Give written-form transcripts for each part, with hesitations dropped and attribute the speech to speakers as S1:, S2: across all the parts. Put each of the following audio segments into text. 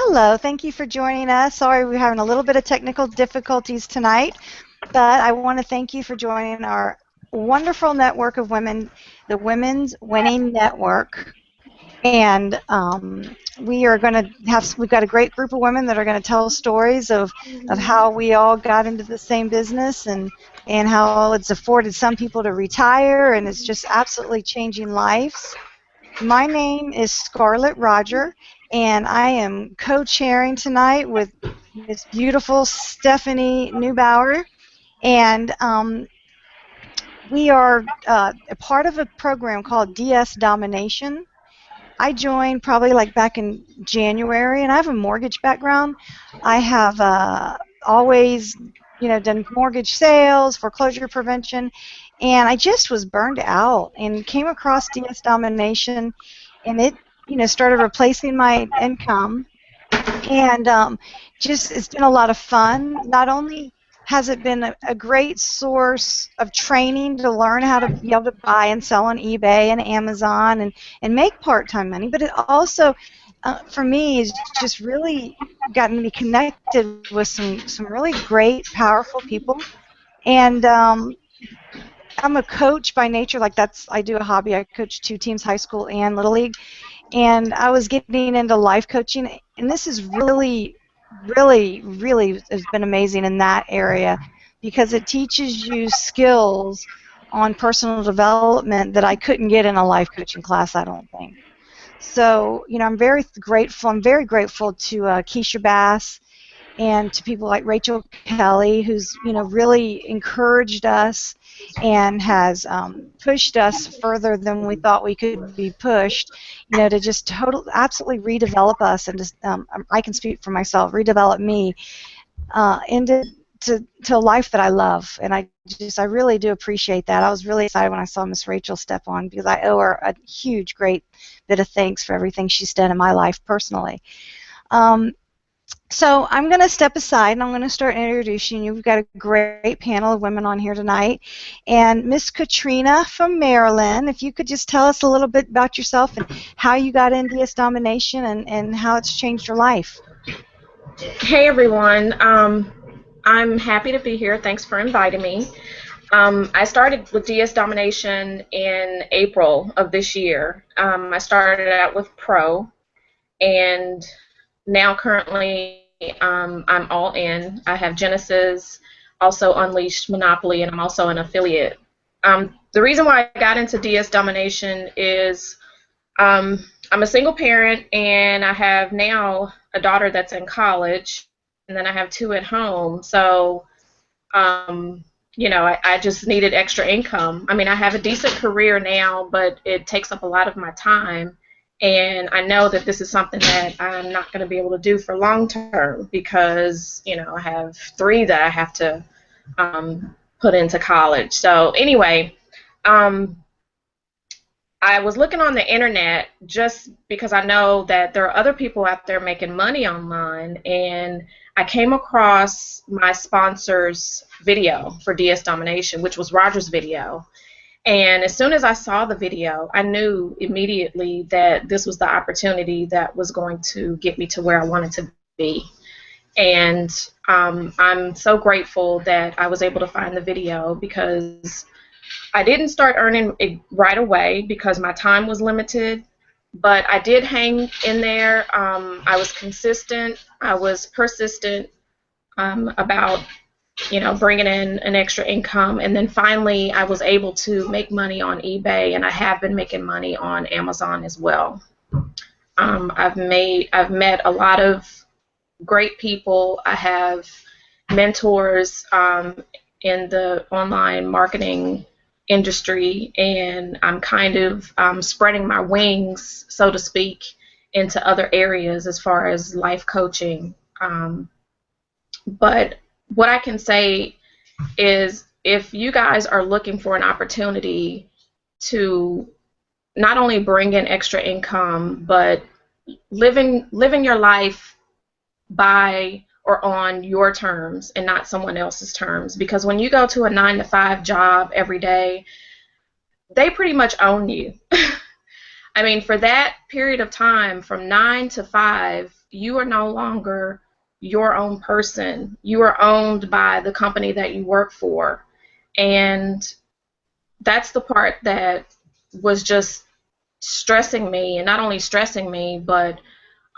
S1: Hello, thank you for joining us. Sorry we're having a little bit of technical difficulties tonight, but I want to thank you for joining our wonderful network of women, the Women's Winning Network. And we've got a great group of women that are going to tell stories of how we all got into the same business and how it's afforded some people to retire, and it's just absolutely changing lives. My name is Scarlett Roger, and I am co-chairing tonight with Miss beautiful Stephanie Neubauer, and we are a part of a program called DS Domination. I joined probably like back in January, and I have a mortgage background. I have always, done mortgage sales, foreclosure prevention, and I just was burned out and came across DS Domination, and it, started replacing my income, and it's been a lot of fun. Not only has it been a great source of training to learn how to be able to buy and sell on eBay and Amazon and make part-time money, but it also, for me, has just really gotten me connected with some really great, powerful people. And I'm a coach by nature. I do a hobby. I coach 2 teams, high school and Little League. And I was getting into life coaching, and this is really has been amazing in that area because it teaches you skills on personal development that I couldn't get in a life coaching class, I don't think. So, I'm very grateful. I'm very grateful to Keisha Bass and to people like Rachel Kelly, who's really encouraged us and has pushed us further than we thought we could be pushed, to just absolutely redevelop us, and just I can speak for myself, redevelop me into a life that I love. And I really do appreciate that. I was really excited when I saw Miss Rachel step on, because I owe her a huge, great bit of thanks for everything she's done in my life personally. So I'm going to step aside, and I'm going to start introducing you. We've got a great panel of women on here tonight. And Miss Katrina from Maryland, if you could just tell us a little bit about yourself and how you got into DS Domination and how it's changed your life.
S2: Hey, everyone. I'm happy to be here. Thanks for inviting me. I started with DS Domination in April of this year. I started out with Pro, and now currently I'm all in. I have Genesis, also Unleashed, Monopoly, and I'm also an affiliate. The reason why I got into DS Domination is I'm a single parent, and I have now a daughter that's in college, and then I have 2 at home. So, I just needed extra income. I mean, I have a decent career now, but it takes up a lot of my time. And I know that this is something that I'm not going to be able to do for long term because, I have 3 that I have to put into college. So anyway, I was looking on the internet just because I know that there are other people out there making money online, and I came across my sponsor's video for DS Domination, which was Roger's video. And as soon as I saw the video, I knew immediately that this was the opportunity that was going to get me to where I wanted to be. And I'm so grateful that I was able to find the video, because I didn't start earning it right away because my time was limited, but I did hang in there. I was consistent. I was persistent about bringing in an extra income, and then finally I was able to make money on eBay, and I have been making money on Amazon as well. I've met a lot of great people. I have mentors in the online marketing industry, and I'm kind of spreading my wings, so to speak, into other areas as far as life coaching. But what I can say is, if you guys are looking for an opportunity to not only bring in extra income, but living your life by or on your terms and not someone else's terms, because when you go to a 9-to-5 job every day, they pretty much own you. I mean, for that period of time from 9 to 5, you are no longer your own person. You are owned by the company that you work for. And that's the part that was just stressing me, and not only stressing me, but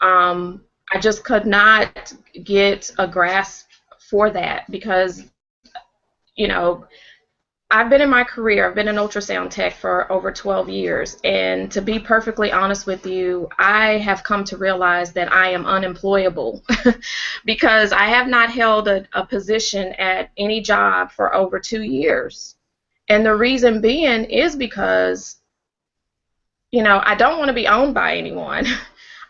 S2: I just could not get a grasp for that because, you know, I've been in my career, I've been an ultrasound tech for over 12 years, and to be perfectly honest with you, I have come to realize that I am unemployable because I have not held a position at any job for over 2 years. And the reason being is because, you know, I don't want to be owned by anyone.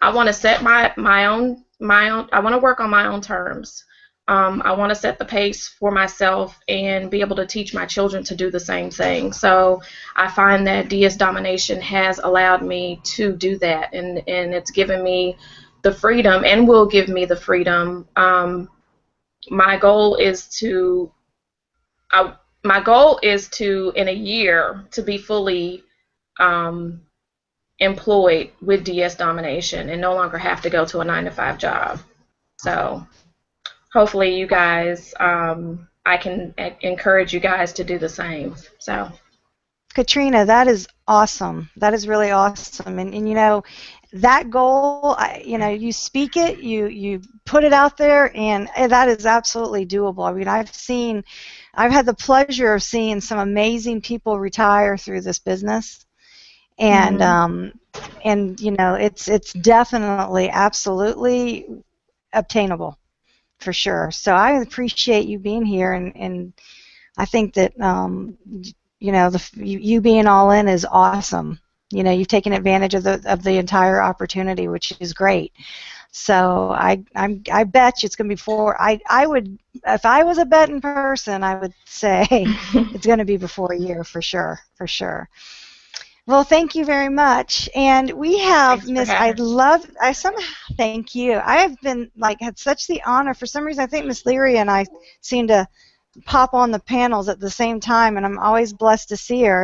S2: I want to set my own, I want to work on my own terms. I want to set the pace for myself and be able to teach my children to do the same thing. So I find that DS Domination has allowed me to do that, and it's given me the freedom and will give me the freedom. My goal is to, in a year, to be fully employed with DS Domination and no longer have to go to a 9-to-5 job. So hopefully you guys, I can encourage you guys to do the same. So,
S1: Katrina, that is awesome. That is really awesome. And you know, that goal, you know, you speak it, you put it out there, and that is absolutely doable. I mean, I've had the pleasure of seeing some amazing people retire through this business. And and you know, it's definitely absolutely obtainable for sure. So I appreciate you being here, and I think that you know, you being all in is awesome. You know, you've taken advantage of the entire opportunity, which is great. So I bet you it's going to be I would, if I was a betting person, I would say it's going to be before a year for sure, for sure. Well, thank you very much. And we have Miss, thank you. I have been, had such the honor. For some reason, I think Miss Leary and I seem to pop on the panels at the same time, and I'm always blessed to see her.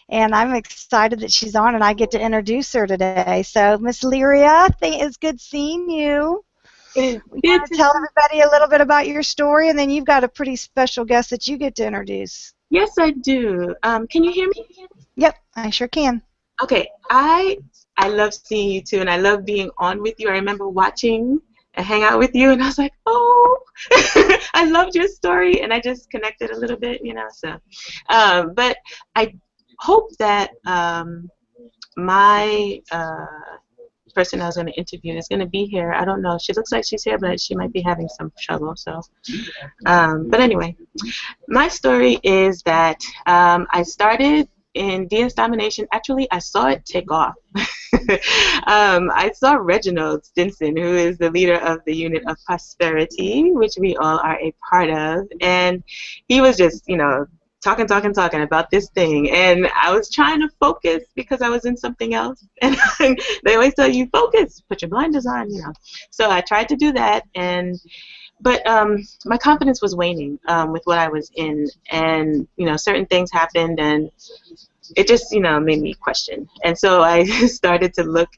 S1: And I'm excited that she's on, and I get to introduce her today. So, Miss Leary, it's good seeing you. You want to tell everybody a little bit about your story, and then you've got a pretty special guest that you get to introduce.
S3: Yes, I do. Can you hear me?
S1: Yep, I sure can.
S3: Okay, I love seeing you too, and I love being on with you. I remember watching a hangout with you, and I was like, oh, I loved your story, and I just connected a little bit, you know. So, but I hope that my person I was going to interview is going to be here. I don't know. She looks like she's here, but she might be having some trouble. So, but anyway, my story is that I started in DS Domination. Actually, I saw it take off. I saw Reginald Stinson, who is the leader of the Unit of Prosperity, which we all are a part of, and he was just, you know, talking about this thing, and I was trying to focus because I was in something else, and they always tell you, focus, put your blinders on, you know. So I tried to do that, but my confidence was waning with what I was in, and, you know, certain things happened, and it just, you know, made me question. And so I started to look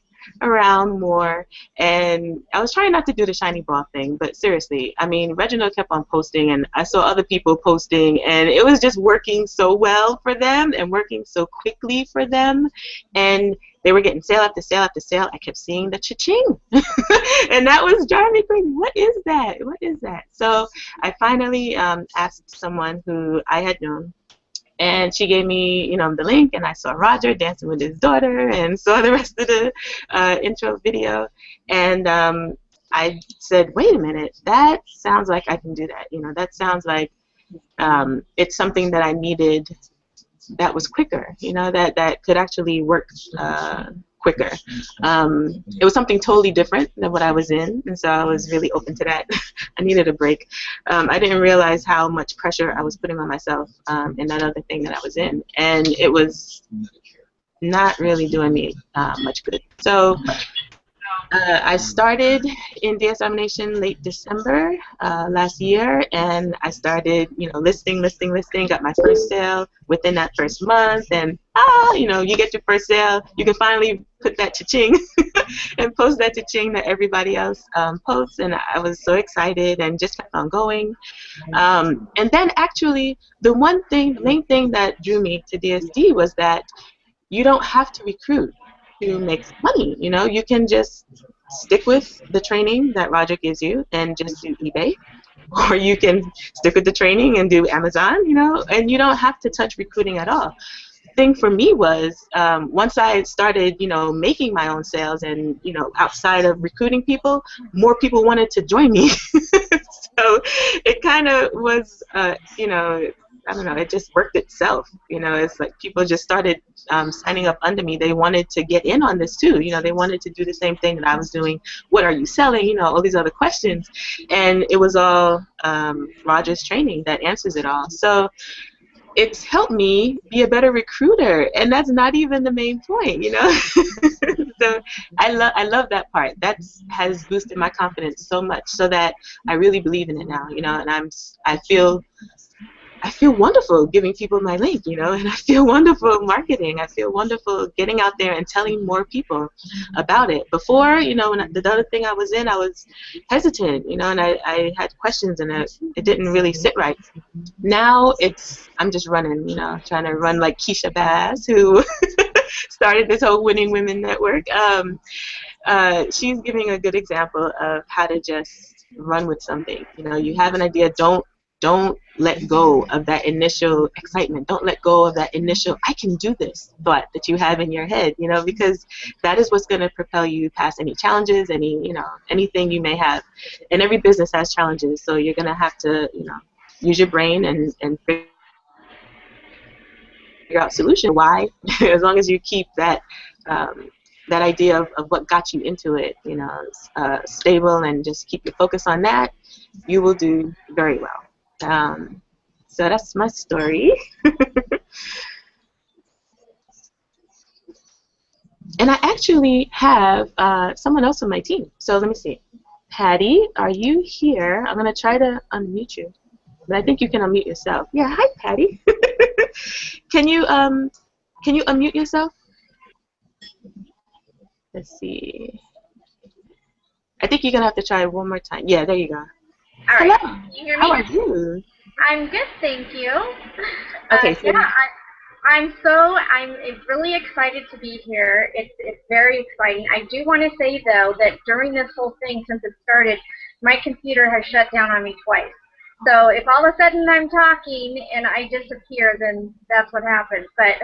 S3: around more, and I was trying not to do the shiny ball thing, but seriously, I mean, Reginald kept on posting, and I saw other people posting, and it was just working so well for them and working so quickly for them, and they were getting sale after sale after sale. I kept seeing the cha-ching, and that was driving me crazy. What is that? What is that? So I finally asked someone who I had known, and she gave me, you know, the link, and I saw Roger dancing with his daughter and saw the rest of the intro video. And I said, wait a minute, that sounds like I can do that. You know, that sounds like it's something that I needed that was quicker, you know, that could actually work quicker. It was something totally different than what I was in, and so I was really open to that. I needed a break. I didn't realize how much pressure I was putting on myself in that other thing that I was in, and it was not really doing me much good. So I started in DS Domination late December last year, and I started, listing, got my first sale within that first month, and you get your first sale, you can finally put that cha-ching and post that cha-ching that everybody else posts, and I was so excited and just kept on going. And then actually, the main thing that drew me to DSD was that you don't have to recruit to make money. You can just stick with the training that Roger gives you and just do eBay, or you can stick with the training and do Amazon, and you don't have to touch recruiting at all. Thing for me was once I started, making my own sales and, outside of recruiting people, more people wanted to join me. So it kind of was, I don't know, it just worked itself. It's like people just started signing up under me. They wanted to get in on this too. They wanted to do the same thing that I was doing. What are you selling? All these other questions. And it was all Roger's training that answers it all. So it's helped me be a better recruiter, and that's not even the main point, So I love that part. That has boosted my confidence so much, so that I really believe in it now, and I feel wonderful giving people my link, and I feel wonderful marketing. I feel wonderful getting out there and telling more people about it. Before, when the other thing I was in, I was hesitant, and I had questions, and it didn't really sit right. Now I'm just running, trying to run like Keisha Bass, who started this whole Winning Women Network. She's giving a good example of how to just run with something. You have an idea, don't let go of that initial excitement. Don't let go of that initial I can do this thought that you have in your head, because that is what's going to propel you past any challenges, anything you may have. And every business has challenges, so you're going to have to, use your brain and figure out solution. Why? As long as you keep that that idea of what got you into it, stable, and just keep your focus on that, you will do very well. So that's my story. And I actually have someone else on my team. So let me see. Patty, are you here? I'm going to try to unmute you. But I think you can unmute yourself. Yeah, hi, Patty. Can you unmute yourself? Let's see. I think you're going to have to try one more time. Yeah, there you go.
S4: All right.
S3: Hello.
S4: Can you hear me?
S3: How are you?
S4: I'm good, thank you.
S3: Okay. So
S4: yeah, I'm really excited to be here. It's very exciting. I do want to say though that during this whole thing, since it started, my computer has shut down on me twice. So if all of a sudden I'm talking and I disappear, then that's what happens. But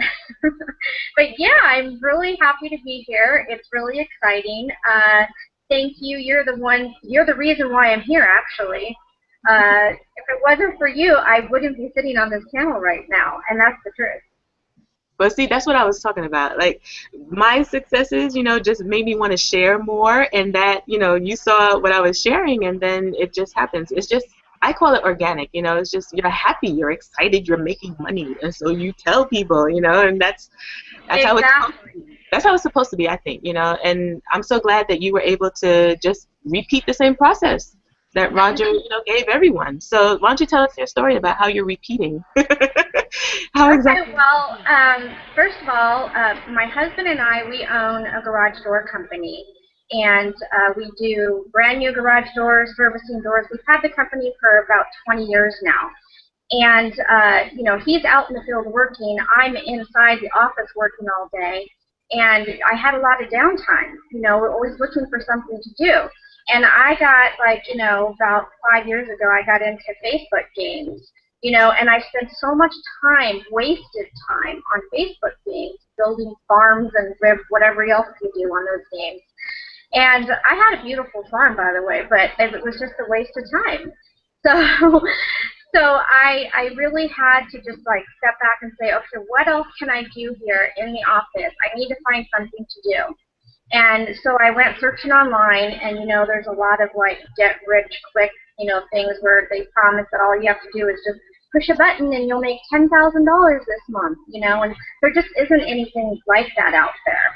S4: but yeah, I'm really happy to be here. It's really exciting. Thank you. You're the reason why I'm here, actually. If it wasn't for you, I wouldn't be sitting on this channel right now, and that's the truth.
S3: But see, that's what I was talking about. Like, my successes, just made me want to share more, and that, you saw what I was sharing, and then it just happens. It's just, I call it organic, it's just, you're happy, you're excited, you're making money, and so you tell people, and that's
S4: Exactly.
S3: how it's supposed to be, I think, and I'm so glad that you were able to just repeat the same process that Roger, gave everyone. So why don't you tell us your story about how you're repeating? How exactly?
S4: Well, first of all, my husband and I, we own a garage door company, and we do brand new garage doors, servicing doors. We've had the company for about 20 years now. And, he's out in the field working. I'm inside the office working all day. And I had a lot of downtime. We're always looking for something to do. And I got, about 5 years ago, I got into Facebook games, and I spent so much time, wasted time on Facebook games, building farms and whatever else you do on those games. And I had a beautiful farm, by the way, but it was just a waste of time. So I really had to just step back and say, okay, what else can I do here in the office? I need to find something to do. And so I went searching online, and there's a lot of get rich quick things where they promise that all you have to do is just push a button and you'll make $10,000 this month, and there just isn't anything like that out there.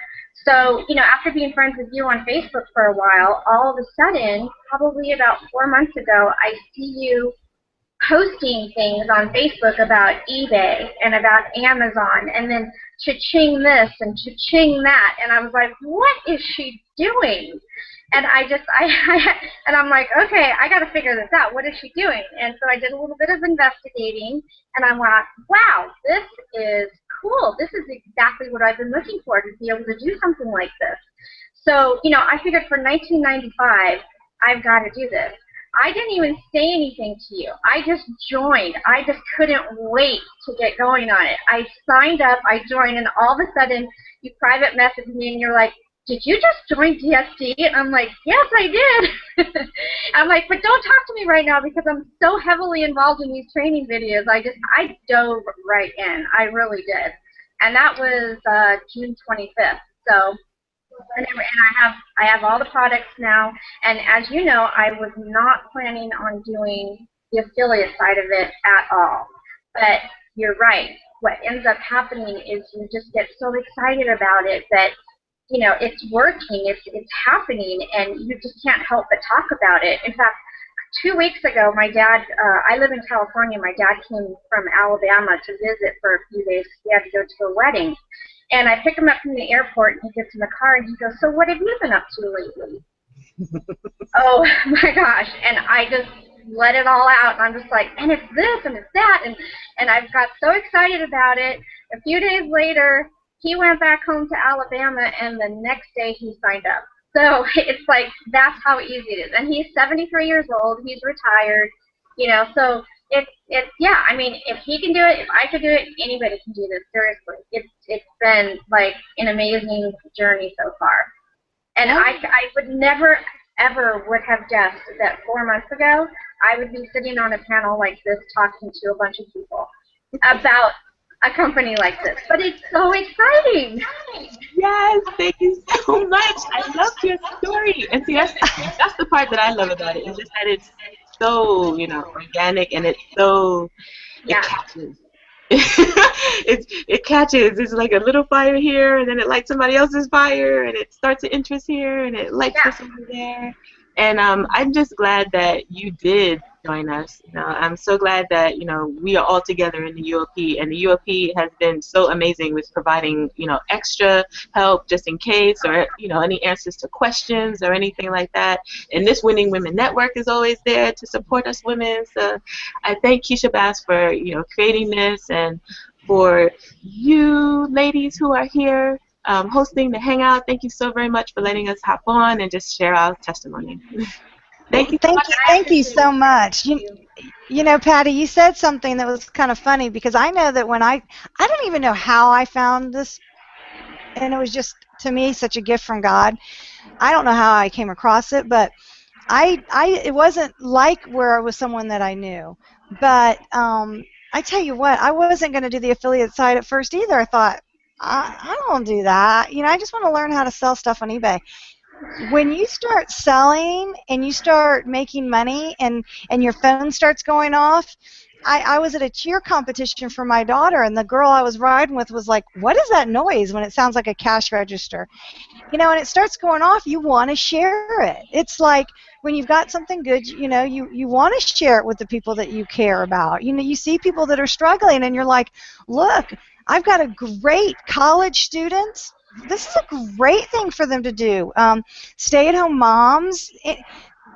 S4: So, after being friends with you on Facebook for a while, all of a sudden, probably about 4 months ago, I see you posting things on Facebook about eBay and about Amazon, and then cha-ching this and cha-ching that, and I was like, what is she doing? And and I'm like, okay, I got to figure this out. What is she doing? And so I did a little bit of investigating, and I went, wow, this is cool. This is exactly what I've been looking for, to be able to do something like this. So, I figured for 1995, I've got to do this. I didn't even say anything to you. I just joined. I just couldn't wait to get going on it. I signed up, I joined, and all of a sudden you private messaged me and you're like, did you just join DSD? And I'm like, yes, I did. I'm like, but don't talk to me right now because I'm so heavily involved in these training videos. I dove right in. I really did. And that was June 25th. So. And I have all the products now, and as you know, I was not planning on doing the affiliate side of it at all. But you're right. What ends up happening is you just get so excited about it that it's working, it's happening, and you just can't help but talk about it. In fact, 2 weeks ago, my dad, I live in California. My dad came from Alabama to visit for a few days. He had to go to a wedding. And I pick him up from the airport, and he gets in the car, and he goes, so what have you been up to lately? Oh, my gosh. And I just let it all out, and I'm just like, and it's this, and it's that, and I've got so excited about it. A few days later, he went back home to Alabama, and the next day he signed up. So it's like, that's how easy it is. And he's 73 years old. He's retired, so yeah, I mean, if he can do it, if I could do it, anybody can do this, seriously. It's been, like, an amazing journey so far. And I would never, ever would have guessed that 4 months ago I would be sitting on a panel like this talking to a bunch of people about a company like this. But it's so exciting.
S3: Yes, thank you so much. I love your story. And see, that's the part that I love about it. It's just that it's so, organic, and it's so, it catches. it catches. It's like a little fire here, and then it lights somebody else's fire, and it starts an interest here, and it lights this over there. And I'm just glad that you did join us. I'm so glad that we are all together in the UOP, and the UOP has been so amazing with providing extra help just in case, or any answers to questions or anything like that. And this Winning Women Network is always there to support us women. So I thank Keisha Bass for creating this, and for you ladies who are here hosting the Hangout. Thank you so very much for letting us hop on and just share our testimony. Thank you.
S1: Thank you so much. You know, Patty, you said something that was kind of funny, because I know that when I don't even know how I found this, and it was just, to me, such a gift from God. I don't know how I came across it, but it wasn't like where it was someone that I knew. But I tell you what, I wasn't going to do the affiliate side at first either. I thought, I don't do that. I just want to learn how to sell stuff on eBay. When you start selling and you start making money, and your phone starts going off, I was at a cheer competition for my daughter, and the girl I was riding with was like, what is that noise when it sounds like a cash register? And it starts going off, you want to share it. It's like when you've got something good, you want to share it with the people that you care about. You see people that are struggling, and you're like, look, I've got a great college students. This is a great thing for them to do. Stay-at-home moms,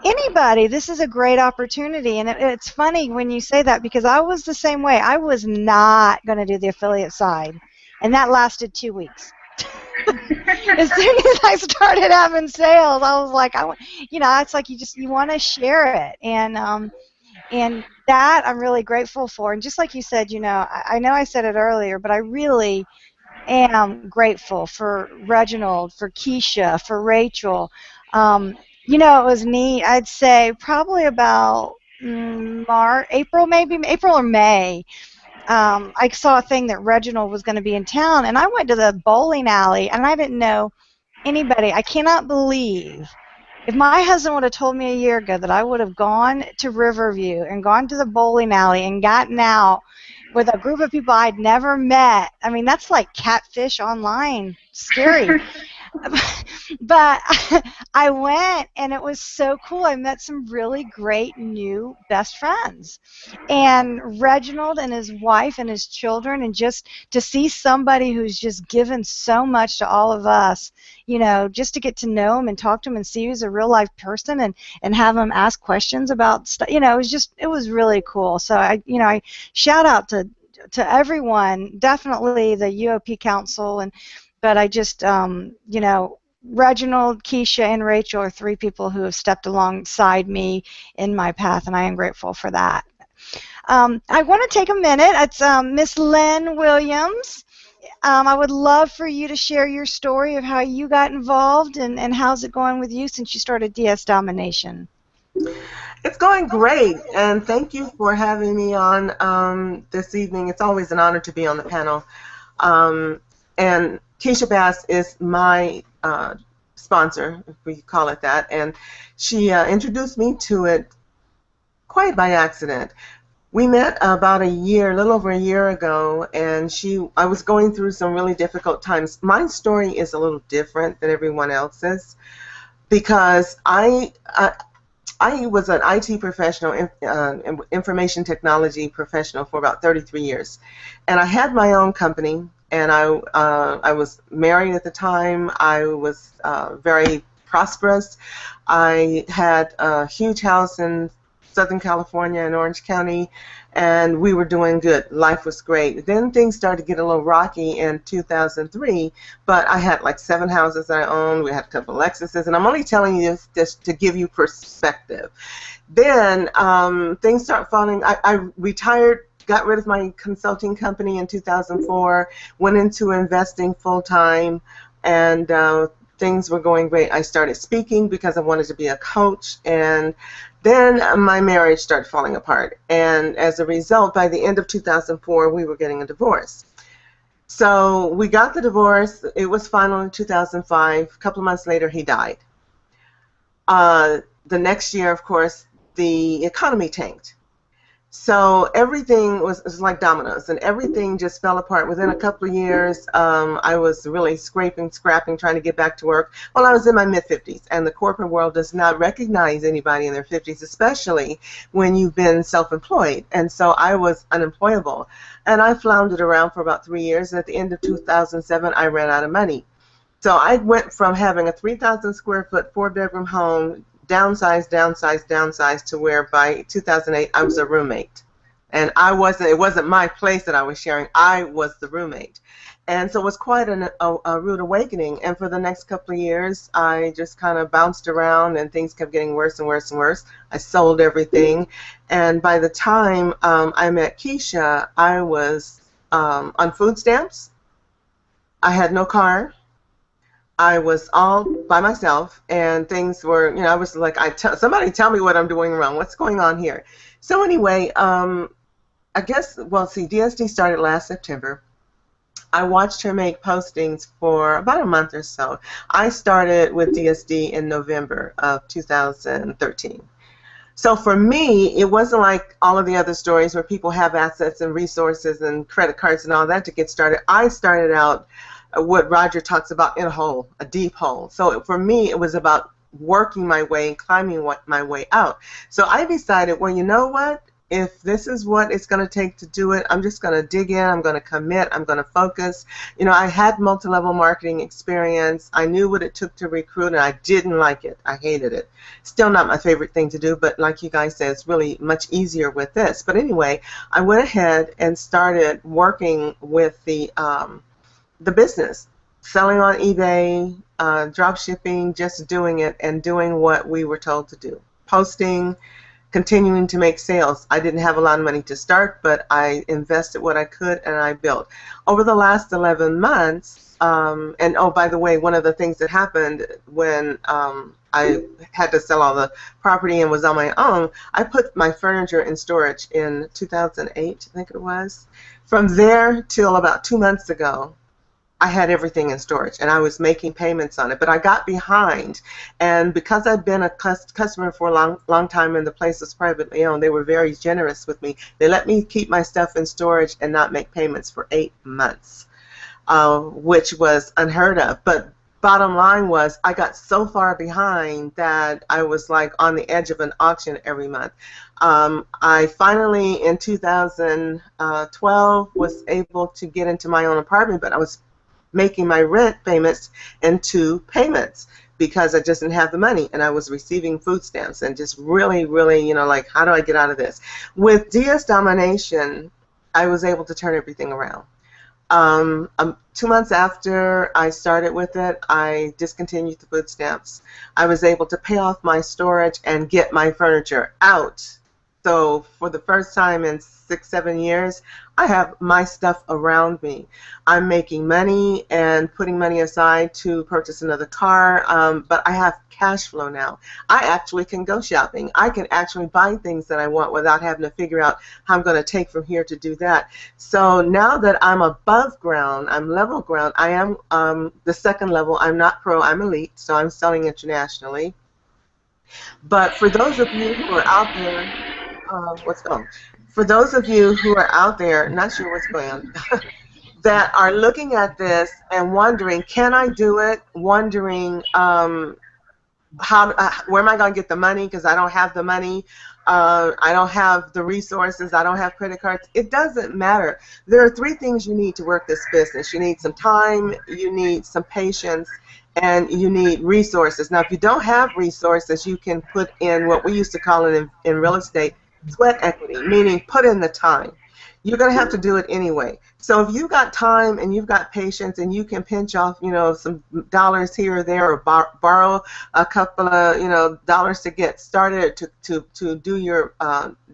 S1: anybody, this is a great opportunity. And it's funny when you say that, because I was the same way. I was not going to do the affiliate side, and that lasted 2 weeks. As soon as I started having sales, I was like, it's like you want to share it, and that I'm really grateful for. And just like you said, I know I said it earlier, but I really am grateful for Reginald, for Keisha, for Rachel. It was neat. I'd say probably about April or May. I saw a thing that Reginald was going to be in town, and I went to the bowling alley, and I didn't know anybody. I cannot believe, if my husband would have told me a year ago that I would have gone to Riverview and gone to the bowling alley and gotten out with a group of people I'd never met. I mean, that's like catfish online. Scary. But I went, and it was so cool. I met some really great new best friends. And Reginald and his wife and his children, and just to see somebody who's just given so much to all of us, just to get to know him and talk to him and see who's a real life person, and have him ask questions about stuff, it was really cool. So I shout out to everyone, definitely the UOP Council, but I just, Reginald, Keisha, and Rachel are three people who have stepped alongside me in my path, and I am grateful for that. I want to take a minute. It's Miss Lynn Williams. I would love for you to share your story of how you got involved, and how's it going with you since you started DS Domination.
S5: It's going great, and thank you for having me on this evening. It's always an honor to be on the panel. And Keisha Bass is my sponsor, if we call it that, and she introduced me to it quite by accident. We met about a little over a year ago, and I was going through some really difficult times. My story is a little different than everyone else's because I was an IT professional, information technology professional for about 33 years, and I had my own company, and I was married at the time. I was very prosperous. I had a huge house in Southern California in Orange County, and we were doing good. Life was great. Then things started to get a little rocky in 2003, but I had like 7 houses I owned. We had a couple of Lexuses, and I'm only telling you this just to give you perspective. Then things start falling. I retired, got rid of my consulting company in 2004, went into investing full-time, and things were going great. I started speaking because I wanted to be a coach, and then my marriage started falling apart, and as a result, by the end of 2004, we were getting a divorce. So we got the divorce. It was final in 2005. A couple of months later, he died. The next year, of course, the economy tanked. So everything was like dominoes, and everything just fell apart. Within a couple of years, I was really scraping, trying to get back to work. Well, I was in my mid-50s, and the corporate world does not recognize anybody in their 50s, especially when you've been self-employed. And so I was unemployable, and I floundered around for about 3 years, and at the end of 2007, I ran out of money. So I went from having a 3,000 square foot, 4-bedroom home, downsized to where by 2008 I was a roommate, and it wasn't my place that I was sharing. I was the roommate, and so it was quite a rude awakening. And for the next couple of years, I just kind of bounced around, and things kept getting worse and worse and worse. I sold everything, and by the time I met Keisha, I was on food stamps. I had no car. I was all by myself, and things were, I was like, somebody tell me what I'm doing wrong. What's going on here? So anyway, I guess, DSD started last September. I watched her make postings for about a month or so. I started with DSD in November of 2013. So for me, it wasn't like all of the other stories where people have assets and resources and credit cards and all that to get started. I started out what Roger talks about in a hole, a deep hole. So for me, it was about working my way and climbing my way out. So I decided, well, you know what? If this is what it's going to take to do it, I'm just going to dig in. I'm going to commit. I'm going to focus. I had multi-level marketing experience. I knew what it took to recruit, and I didn't like it. I hated it. Still not my favorite thing to do, but like you guys said, it's really much easier with this. But anyway, I went ahead and started working with the business, selling on eBay, drop shipping, just doing it and doing what we were told to do. Posting, continuing to make sales. I didn't have a lot of money to start, but I invested what I could, and I built. Over the last 11 months, and oh, by the way, one of the things that happened when I had to sell all the property and was on my own, I put my furniture in storage in 2008, I think it was. From there till about 2 months ago, I had everything in storage, and I was making payments on it, but I got behind, and because I'd been a customer for a long time and the place was privately owned, they were very generous with me. They let me keep my stuff in storage and not make payments for 8 months, which was unheard of. But bottom line was I got so far behind that I was like on the edge of an auction every month. I finally, in 2012, was able to get into my own apartment, but I was making my rent payments into payments because I just didn't have the money, and I was receiving food stamps and just really, really, like, how do I get out of this? With DS Domination, I was able to turn everything around. 2 months after I started with it, I discontinued the food stamps. I was able to pay off my storage and get my furniture out. So for the first time in 6-7 years, I have my stuff around me. I'm making money and putting money aside to purchase another car, but I have cash flow now. I actually can go shopping. I can actually buy things that I want without having to figure out how I'm going to take from here to do that. So now that I'm above ground, I'm level ground, I am the second level. I'm not pro, I'm elite, so I'm selling internationally. But for those of you who are out there, for those of you who are out there, not sure what's going on, that are looking at this and wondering, can I do it? Wondering where am I going to get the money because I don't have the money. I don't have the resources. I don't have credit cards. It doesn't matter. There are 3 things you need to work this business. You need some time, you need some patience, and you need resources. Now, if you don't have resources, you can put in what we used to call it in real estate, sweat equity, meaning put in the time. You're going to have to do it anyway. So if you've got time and you've got patience and you can pinch off, some dollars here or there, or borrow a couple of, dollars to get started, to do your,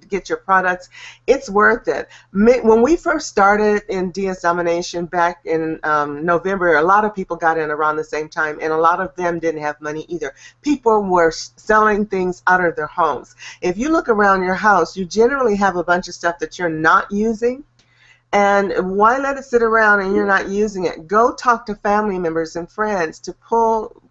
S5: get your products, it's worth it. When we first started in DS Domination back in November, a lot of people got in around the same time, and a lot of them didn't have money either. People were selling things out of their homes. If you look around your house, you generally have a bunch of stuff that you're not using. And why let it sit around and you're not using it? Go talk to family members and friends to pull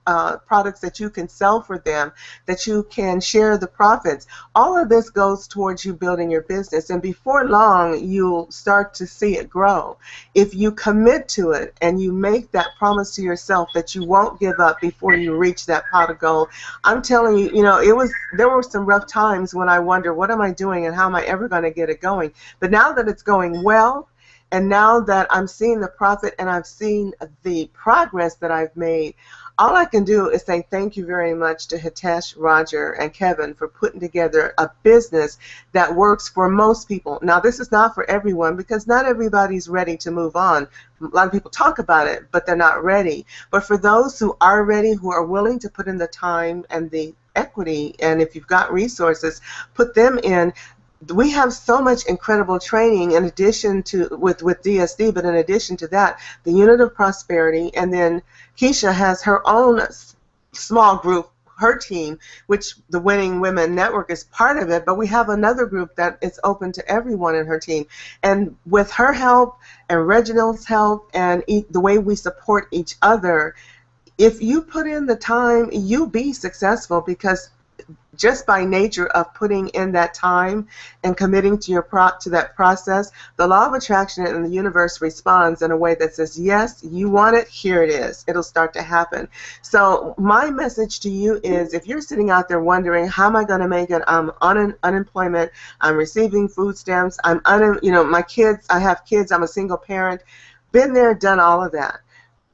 S5: products that you can sell for them, that you can share the profits. All of this goes towards you building your business, and before long you'll start to see it grow. If you commit to it and you make that promise to yourself that you won't give up before you reach that pot of gold, I'm telling you, there were some rough times when I wonder, what am I doing and how am I ever going to get it going? But now that it's going well, and now that I'm seeing the profit and I've seen the progress that I've made, all I can do is say thank you very much to Hitesh, Roger, and Kevin for putting together a business that works for most people. Now, this is not for everyone because not everybody's ready to move on. A lot of people talk about it, but they're not ready. But for those who are ready, who are willing to put in the time and the equity, and if you've got resources, put them in. We have so much incredible training in addition to with DSD, but in addition to that, the Unit of Prosperity, and then Keisha has her own small group, her team, which the Winning Women Network is part of it, but we have another group that is open to everyone in her team. And with her help and Reginald's help and the way we support each other, if you put in the time, you'll be successful, because just by nature of putting in that time and committing to that process, the law of attraction in the universe responds in a way that says, yes, you want it, here it is. It'll start to happen. So my message to you is, if you're sitting out there wondering, how am I going to make it? I'm on unemployment. I'm receiving food stamps. My kids, I have kids. I'm a single parent. Been there, done all of that.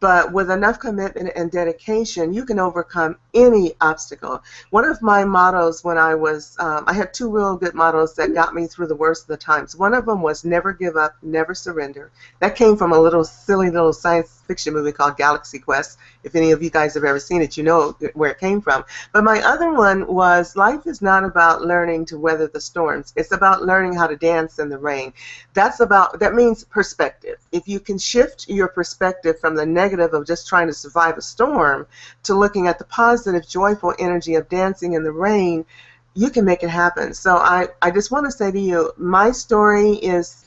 S5: But with enough commitment and dedication, you can overcome any obstacle. One of my mottos when I was, I had 2 real good mottos that got me through the worst of the times. One of them was never give up, never surrender. That came from a silly little science fiction movie called Galaxy Quest. If any of you guys have ever seen it, you know where it came from. But my other one was, life is not about learning to weather the storms. It's about learning how to dance in the rain. That means perspective. If you can shift your perspective from the negative of just trying to survive a storm to looking at the positive, joyful energy of dancing in the rain, you can make it happen. So I just want to say to you, my story is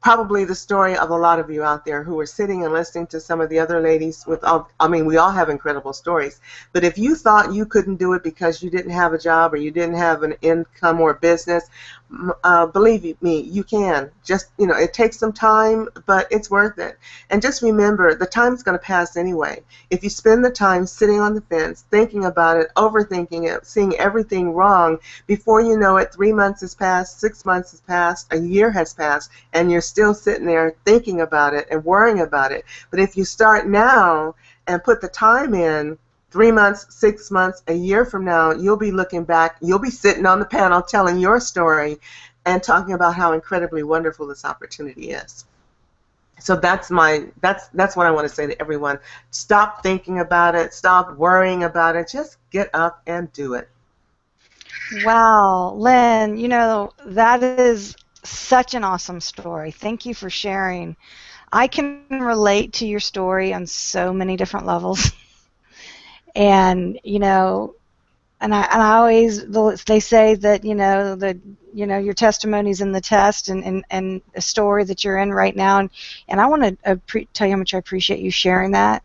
S5: probably the story of a lot of you out there who are sitting and listening to some of the other ladies we all have incredible stories. But if you thought you couldn't do it because you didn't have a job or you didn't have an income or business, believe me, you can. Just, it takes some time, but it's worth it. And just remember, the time's going to pass anyway. If you spend the time sitting on the fence, thinking about it, overthinking it, seeing everything wrong, before you know it, 3 months has passed, 6 months has passed, a year has passed, and you're still sitting there thinking about it and worrying about it. But if you start now and put the time in, 3 months, 6 months, a year from now, you'll be looking back, you'll be sitting on the panel telling your story and talking about how incredibly wonderful this opportunity is. So that's what I want to say to everyone. Stop thinking about it, stop worrying about it, just get up and do it.
S1: Wow, Lynn, that is such an awesome story. Thank you for sharing. I can relate to your story on so many different levels. And and I always, they say that your testimony's in the test, and a story that you're in right now, and I want to tell you how much I appreciate you sharing that,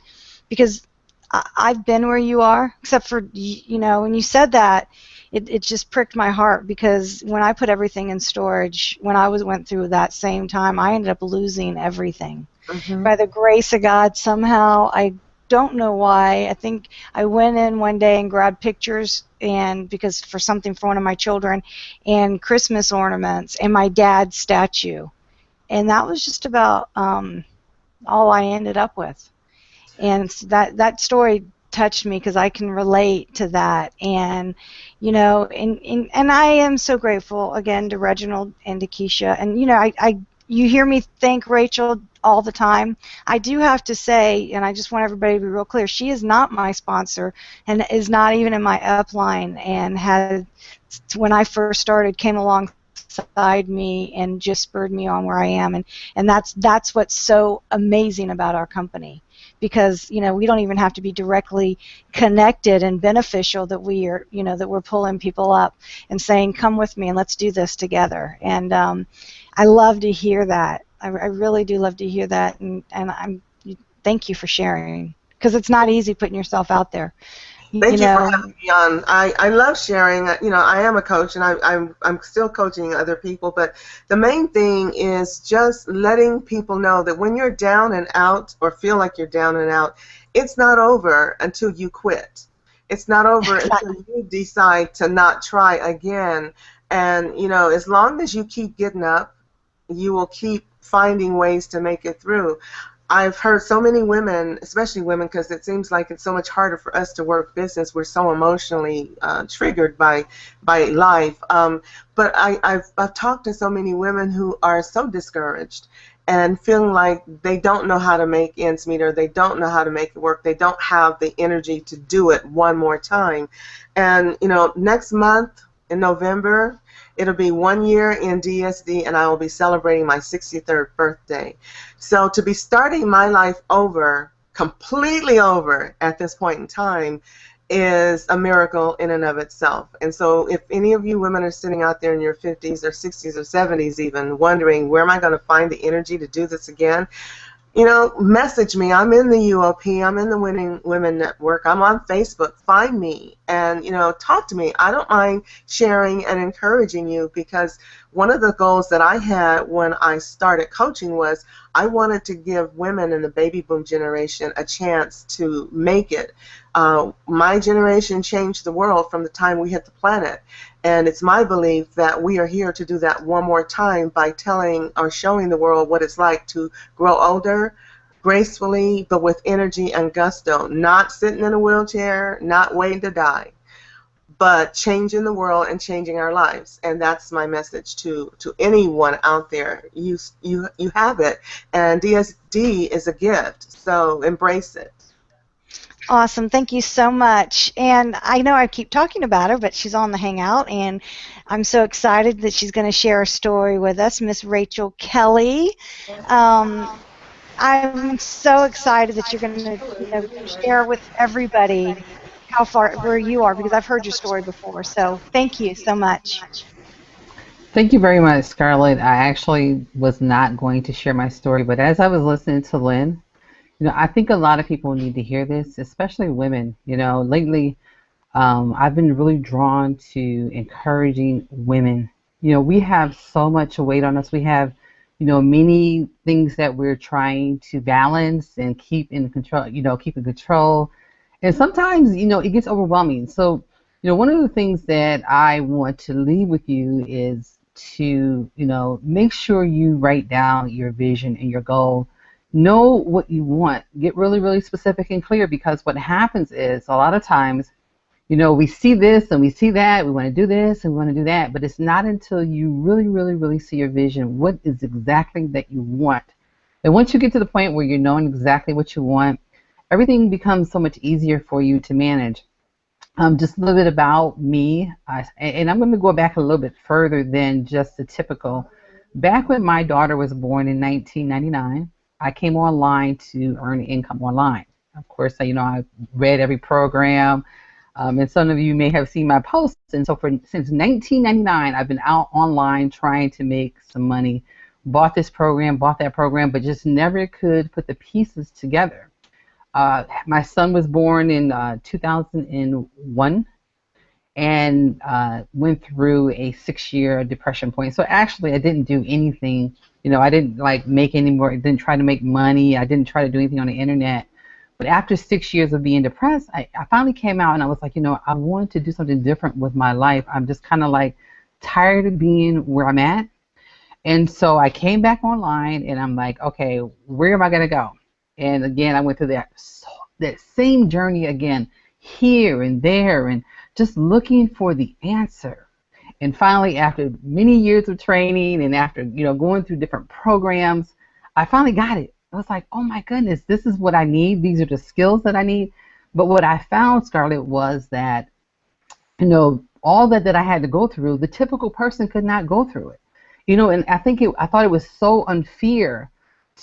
S1: because I've been where you are, except for when you said that, it just pricked my heart, because when I put everything in storage, when I went through that same time, I ended up losing everything.
S5: Mm-hmm.
S1: By the grace of God, somehow, I don't know why. I think I went in one day and grabbed pictures, and because for one of my children, and Christmas ornaments, and my dad's statue, and that was just about all I ended up with. And that story touched me, because I can relate to that. And and I am so grateful again to Reginald and to Keisha. And you hear me thank Rachel all the time. I do have to say, and I just want everybody to be real clear, she is not my sponsor and is not even in my upline, and had, when I first started, came alongside me and just spurred me on where I am. And that's what's so amazing about our company, because we don't even have to be directly connected and beneficial, that we are that we're pulling people up and saying, come with me and let's do this together. And I love to hear that. I really do love to hear that, and thank you for sharing, because it's not easy putting yourself out there.
S5: Thank you for having me on. I love sharing. I am a coach, and I'm still coaching other people, but the main thing is just letting people know that when you're down and out, or feel like you're down and out, it's not over until you quit. It's not over until you decide to not try again. And as long as you keep getting up, you will keep finding ways to make it through. I've heard so many women, especially women, because it seems like it's so much harder for us to work business. We're so emotionally triggered by life. But I've talked to so many women who are so discouraged and feeling like they don't know how to make ends meet, or they don't know how to make it work. They don't have the energy to do it one more time. And next month in November, it'll be 1 year in DSD, and I will be celebrating my 63rd birthday. So to be starting my life over, completely over at this point in time, is a miracle in and of itself. And so if any of you women are sitting out there in your 50s or 60s or 70s even, wondering, where am I going to find the energy to do this again? Message me. I'm in the UOP. I'm in the Winning Women Network. I'm on Facebook. Find me and, talk to me. I don't mind sharing and encouraging you, because one of the goals that I had when I started coaching was I wanted to give women in the baby boom generation a chance to make it. My generation changed the world from the time we hit the planet. And it's my belief that we are here to do that one more time by telling or showing the world what it's like to grow older, gracefully, but with energy and gusto, not sitting in a wheelchair, not waiting to die, but changing the world and changing our lives. And that's my message to anyone out there. You have it, and DSD is a gift, so embrace it.
S1: Awesome. Thank you so much. And I know I keep talking about her, but she's on the Hangout, and I'm so excited that she's going to share a story with us, Miss Rachel Kelly. I'm so excited that you're going to share with everybody where you are, because I've heard your story before. So thank you so much.
S6: Thank you very much, Scarlett. I actually was not going to share my story, but as I was listening to Lynn, I think a lot of people need to hear this, especially women. Lately, I've been really drawn to encouraging women We have so much weight on us. We have, many things that we're trying to balance and keep in control, keep in control. And sometimes, it gets overwhelming. So, one of the things that I want to leave with you is to, make sure you write down your vision and your goal. Know what you want. Get really, really specific and clear, because what happens is a lot of times, we see this and we see that, we want to do this and we want to do that, but it's not until you really, really, really see your vision, what is exactly that you want. And once you get to the point where you're knowing exactly what you want, everything becomes so much easier for you to manage. Just a little bit about me, and I'm going to go back a little bit further than just the typical. Back when my daughter was born in 1999, I came online to earn income online. Of course, I read every program. And some of you may have seen my posts. And so since 1999, I've been out online trying to make some money. Bought this program, bought that program, but just never could put the pieces together. My son was born in 2001 and went through a 6-year depression point. So actually, I didn't do anything. I didn't make any more. I didn't try to make money. I didn't try to do anything on the internet. But after 6 years of being depressed, I finally came out and I was like, I wanted to do something different with my life. I'm just kind of tired of being where I'm at. And so I came back online and I'm like, okay, where am I going to go? And again, I went through that same journey again, here and there, and just looking for the answer. And finally, after many years of training and after, going through different programs, I finally got it. I was like, oh my goodness, this is what I need. These are the skills that I need. But what I found, Scarlett, was that, all that I had to go through, the typical person could not go through it. And I thought it was so unfair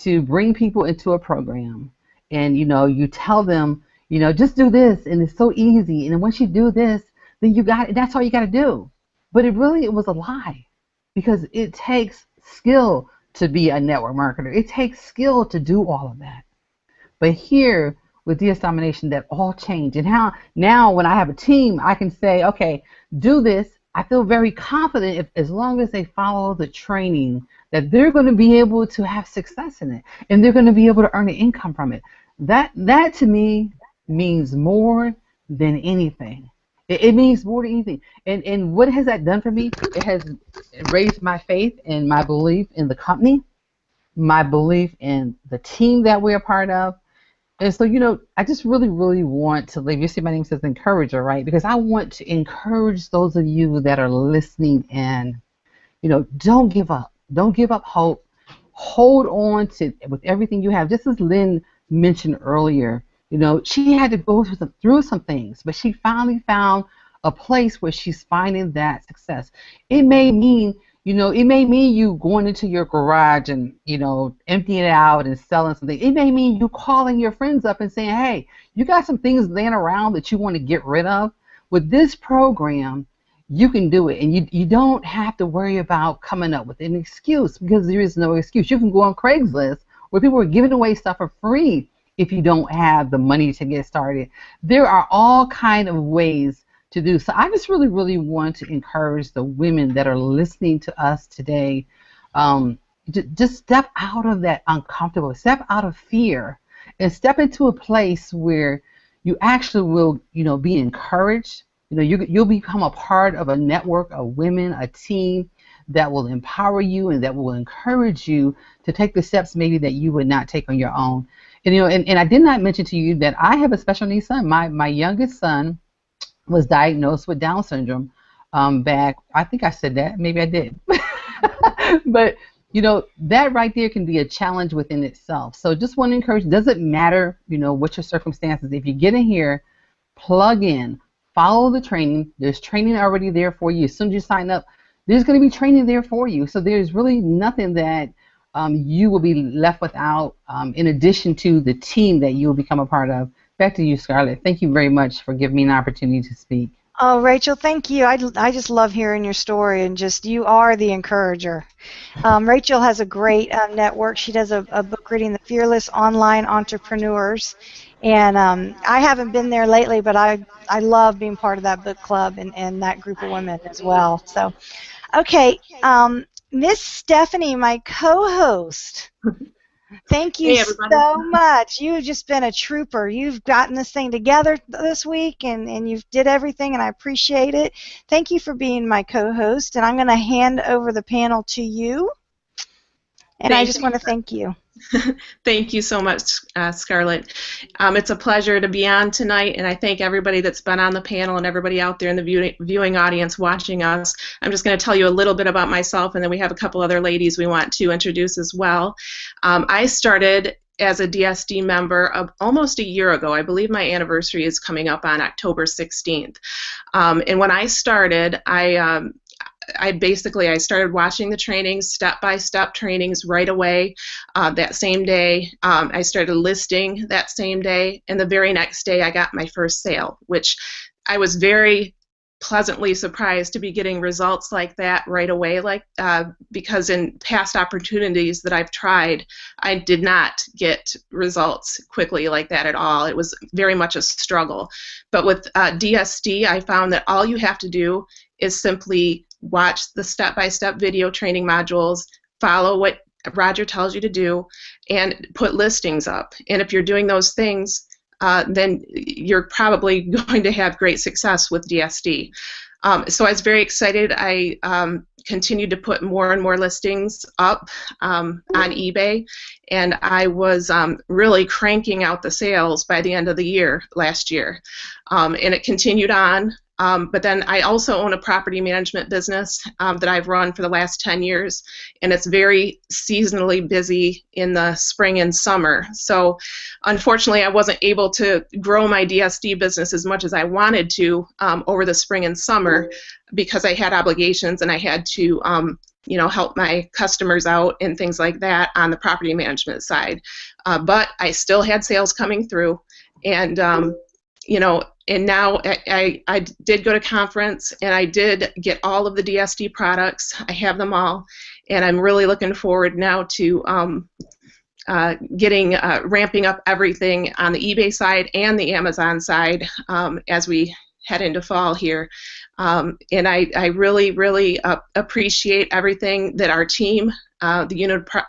S6: to bring people into a program and, you tell them, just do this and it's so easy. And then once you do this, then you got it. That's all you got to do. But it was a lie, because it takes skill to be a network marketer. It takes skill to do all of that. But here with DS Domination, that all changed. And how now when I have a team, I can say, okay, do this. I feel very confident as long as they follow the training that they're going to be able to have success in it and they're going to be able to earn an income from it. That to me means more than anything. It means more than anything. And what has that done for me? It has raised my faith and my belief in the company, my belief in the team that we're a part of. And so, I just really, really want to leave. You see my name says Encourager, right? Because I want to encourage those of you that are listening in. Don't give up. Don't give up hope. Hold on to with everything you have. Just as Lynn mentioned earlier, she had to go through some things, but she finally found a place where she's finding that success. It may mean, you going into your garage and, emptying it out and selling something. It may mean you calling your friends up and saying, hey, you got some things laying around that you want to get rid of. With this program, you can do it. And you don't have to worry about coming up with an excuse, because there is no excuse. You can go on Craigslist where people are giving away stuff for free if you don't have the money to get started. There are all kind of ways to do. So I just really, really want to encourage the women that are listening to us today, just step out of that uncomfortable, step out of fear, and step into a place where you actually will, be encouraged. You'll become a part of a network of women, a team that will empower you and that will encourage you to take the steps maybe that you would not take on your own. And, and I did not mention to you that I have a special needs son. My youngest son was diagnosed with Down syndrome back, I think I said that, maybe I did. But, that right there can be a challenge within itself. So just want to encourage, doesn't matter, what your circumstances. If you get in here, plug in, follow the training. There's training already there for you. As soon as you sign up, there's going to be training there for you. So there's really nothing that you will be left without in addition to the team that you will become a part of. Back to you, Scarlett. Thank you very much for giving me an opportunity to speak.
S1: Oh, Rachel, thank you. I just love hearing your story, and just you are the encourager. Rachel has a great network. She does a book reading, The Fearless Online Entrepreneurs, and I haven't been there lately, but I love being part of that book club and that group of women as well. So Okay, Miss Stephanie, my co-host. Thank you so much. You've just been a trooper. You've gotten this thing together this week, and you've did everything, and I appreciate it. Thank you for being my co-host, and I'm going to hand over the panel to you. And I just want to thank you.
S3: Thank you so much, Scarlett. It's a pleasure to be on tonight, and I thank everybody that's been on the panel and everybody out there in the viewing audience watching us. I'm just going to tell you a little bit about myself, and then we have a couple other ladies we want to introduce as well. I started as a DSD member almost a year ago. I believe my anniversary is coming up on October 16th. And when I started, I started watching the trainings, step-by-step trainings right away that same day. I started listing that same day, and the very next day I got my first sale, which I was very pleasantly surprised to be getting results like that right away, because in past opportunities that I've tried, I did not get results quickly like that at all. It was very much a struggle. But with DSD, I found that all you have to do is simply watch the step-by-step video training modules, follow what Roger tells you to do, and put listings up. And if you're doing those things, then you're probably going to have great success with DSD. So I was very excited. I continued to put more and more listings up on eBay, and I was really cranking out the sales by the end of the year last year. And it continued on. But then I also own a property management business that I've run for the last 10 years, and it's very seasonally busy in the spring and summer. So unfortunately, I wasn't able to grow my DSD business as much as I wanted to over the spring and summer because I had obligations and I had to help my customers out and things like that on the property management side. But I still had sales coming through, and and now I did go to conference, and I did get all of the DSD products. I have them all, and I'm really looking forward now to ramping up everything on the eBay side and the Amazon side as we head into fall here. And I really, really appreciate everything that our team, the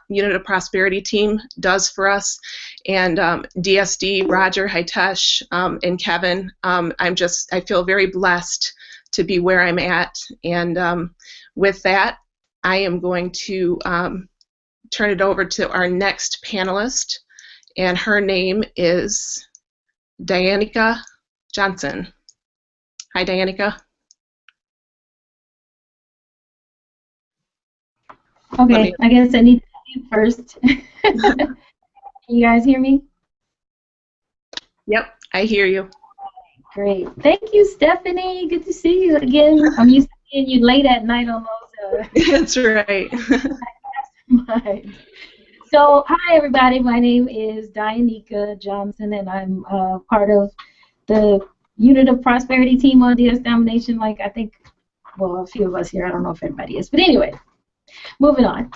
S3: Unit of Prosperity team, does for us. And DSD, Roger, Hitesh, and Kevin, I feel very blessed to be where I'm at. And with that, I am going to turn it over to our next panelist, and her name is Dianica Johnson. Hi, Dianica.
S7: Okay, I guess I need to speak first. Can you guys hear me?
S3: Yep, I hear you.
S7: Great. Thank you, Stephanie. Good to see you again. I'm used to seeing you late at night on those.
S3: That's right.
S7: So, hi, everybody. My name is Dianica Johnson, and I'm part of the Unit of Prosperity team on DS Domination. I think, well, a few of us here. I don't know if everybody is. But anyway. Moving on.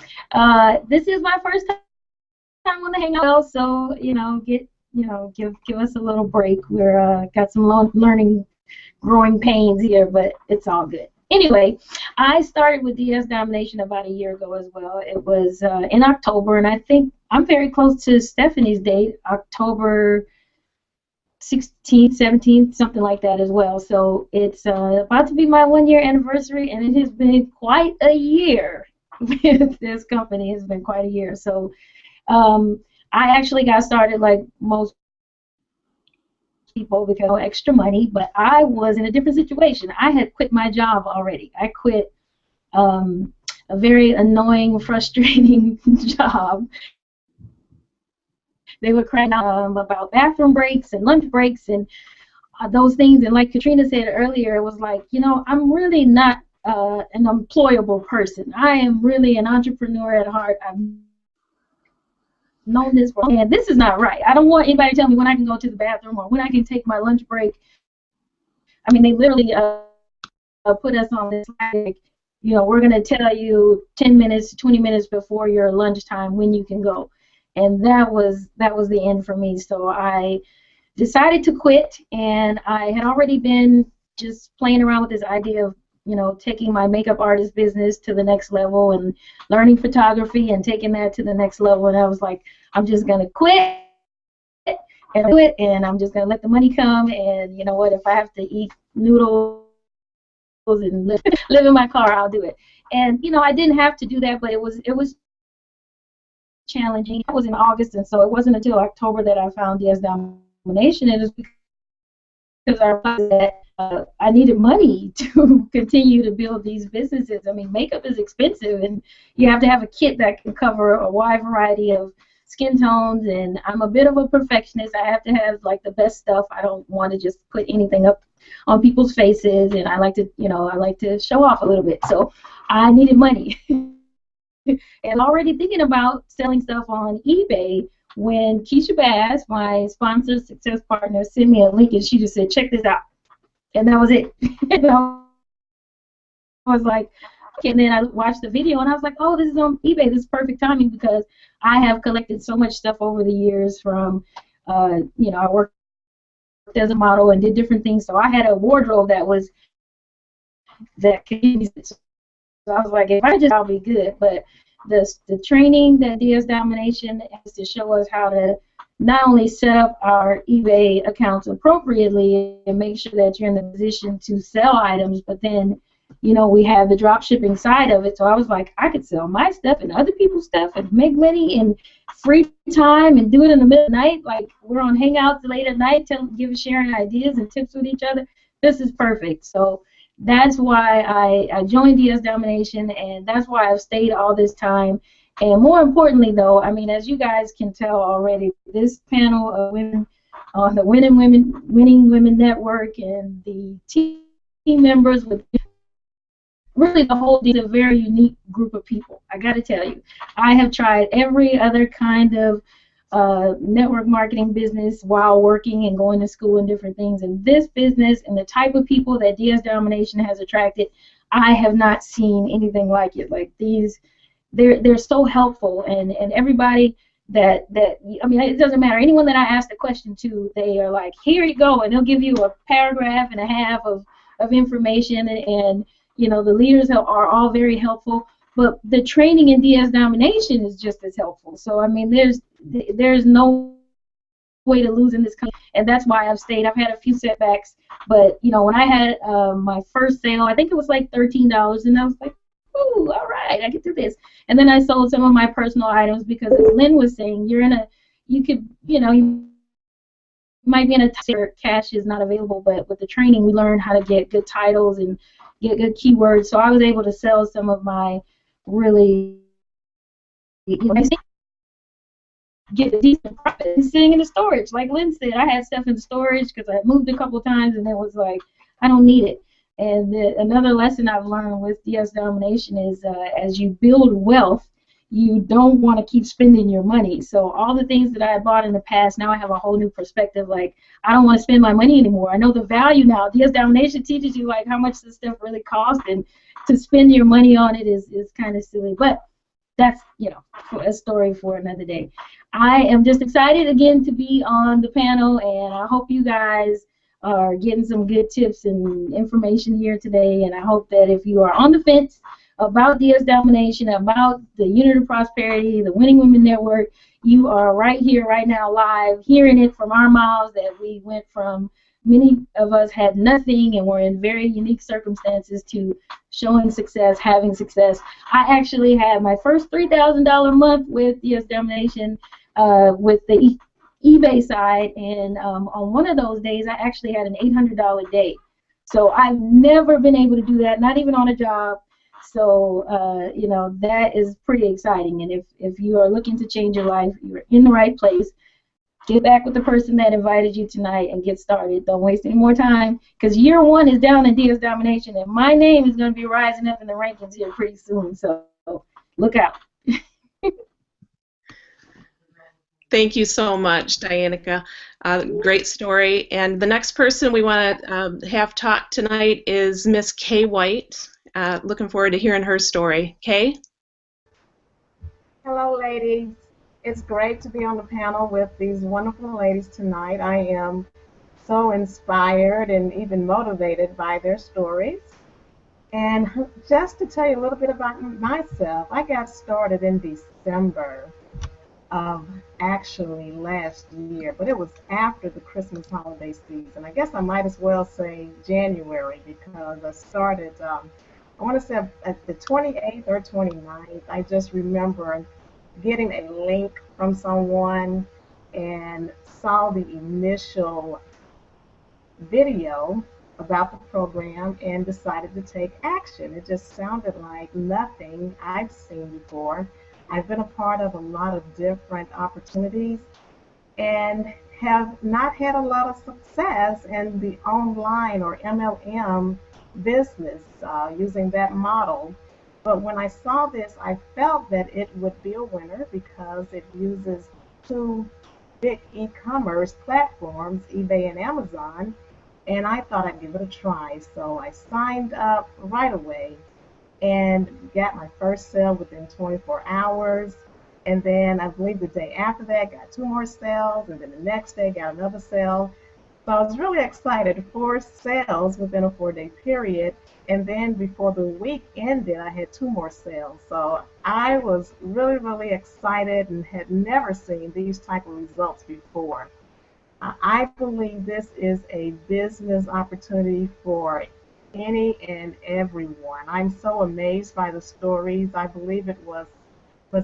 S7: This is my first time on the Hangout, so give us a little break. We're got some growing pains here, but it's all good. Anyway, I started with DS Domination about a year ago as well. It was in October, and I think I'm very close to Stephanie's date, October 16th, 17th, something like that as well. So it's about to be my 1-year anniversary, and it has been quite a year. With this company. It's been quite a year. So I actually got started like most people because of extra money, but I was in a different situation. I had quit my job already. I quit a very annoying, frustrating job. They were crying out about bathroom breaks and lunch breaks and those things. And like Katrina said earlier, it was like, I'm really not an employable person. I am really an entrepreneur at heart. I've known this for, and this is not right. I don't want anybody to tell me when I can go to the bathroom or when I can take my lunch break. I mean, they literally put us on this, we're going to tell you 10 minutes, 20 minutes before your lunchtime when you can go. And that was the end for me. So I decided to quit, and I had already been just playing around with this idea of you know, taking my makeup artist business to the next level and learning photography and taking that to the next level. And I was like, I'm just going to quit and do it, and I'm just going to let the money come. And you know what, if I have to eat noodles and live in my car, I'll do it. And you know, I didn't have to do that, but it was challenging. It was in August, and so it wasn't until October that I found DS Domination, and it's because I realized that I needed money to continue to build these businesses. I mean, makeup is expensive, and you have to have a kit that can cover a wide variety of skin tones, and I'm a bit of a perfectionist. I have to have like the best stuff. I don't want to just put anything up on people's faces, and I like to, you know, I like to show off a little bit. So I needed money. And already thinking about selling stuff on eBay when Keisha Bass, my sponsor, success partner, sent me a link, and she just said, check this out. And that was it. And I was like, okay. And then I watched the video, and I was like, oh, this is on eBay. This is perfect timing because I have collected so much stuff over the years from, you know, I worked as a model and did different things. So I had a wardrobe that continues. So I was like, if I just, I'll be good. But the training that DS Domination has to show us how to not only set up our eBay accounts appropriately and make sure that you're in the position to sell items, but then, you know, we have the drop shipping side of it. So I was like, I could sell my stuff and other people's stuff and make money in free time and do it in the middle of the night. Like we're on Hangouts late at night, sharing ideas and tips with each other. This is perfect. So that's why I joined DS Domination, and that's why I've stayed all this time. And more importantly, though, I mean, as you guys can tell already, this panel of women on the Winning Women Network and the team members with really the whole is a very unique group of people. I got to tell you, I have tried every other kind of network marketing business while working and going to school and different things. And this business and the type of people that DS Domination has attracted, I have not seen anything like it. Like these, they're so helpful, and everybody that I mean, it doesn't matter. Anyone that I ask the question to, they are like, here you go, and they'll give you a paragraph and a half of information, and you know, the leaders are all very helpful. But the training in DS Domination is just as helpful. So I mean, there's no way to lose in this company, and that's why I've stayed. I've had a few setbacks, but you know, when I had my first sale, I think it was like $13, and I was like, ooh, all right, I can do this. And then I sold some of my personal items because, as Lynn was saying, you might be in a time where cash is not available, but with the training, we learned how to get good titles and get good keywords. So I was able to sell some of my really, get a decent profit and sitting in the storage. Like Lynn said, I had stuff in the storage because I moved a couple of times, and it was like, I don't need it. And another lesson I've learned with DS Domination is as you build wealth, you don't want to keep spending your money. So all the things that I had bought in the past, now I have a whole new perspective. Like, I don't want to spend my money anymore. I know the value now. DS Domination teaches you like how much this stuff really costs, and to spend your money on it is kind of silly. But that's, you know, a story for another day. I am just excited again to be on the panel, and I hope you guys are getting some good tips and information here today. And I hope that if you are on the fence about DS Domination, about the Unit of Prosperity, the Winning Women Network, you are right here, right now, live, hearing it from our mouths that we went from, many of us had nothing and were in very unique circumstances, to showing success, having success. I actually had my first $3,000 month with DS Domination with the eBay side, and on one of those days I actually had an $800 day. So I've never been able to do that, not even on a job. So you know, that is pretty exciting. And if you are looking to change your life, you're in the right place. Get back with the person that invited you tonight and get started. Don't waste any more time, because year one is down in DS Domination, and my name is going to be rising up in the rankings here pretty soon. So look out.
S3: Thank you so much, Dianica. Great story. And the next person we want to have talk tonight is Miss Kay White. Looking forward to hearing her story. Kay?
S8: Hello, ladies. It's great to be on the panel with these wonderful ladies tonight. I am so inspired and even motivated by their stories. And just to tell you a little bit about myself, I got started in December of actually last year, but it was after the Christmas holiday season. I guess I might as well say January because I started, I want to say at the 28th or 29th. I just remember getting a link from someone and saw the initial video about the program and decided to take action. It just sounded like nothing I've seen before. I've been a part of a lot of different opportunities and have not had a lot of success in the online or MLM business using that model. But when I saw this, I felt that it would be a winner because it uses two big e-commerce platforms, eBay and Amazon, and I thought I'd give it a try. So I signed up right away and got my first sale within 24 hours. And then I believe the day after that, got 2 more sales, and then the next day got another sale. So I was really excited, 4 sales within a 4-day period. And then before the week ended, I had 2 more sales. So I was really, really excited and had never seen these type of results before. I believe this is a business opportunity for any and everyone. I'm so amazed by the stories. I believe it was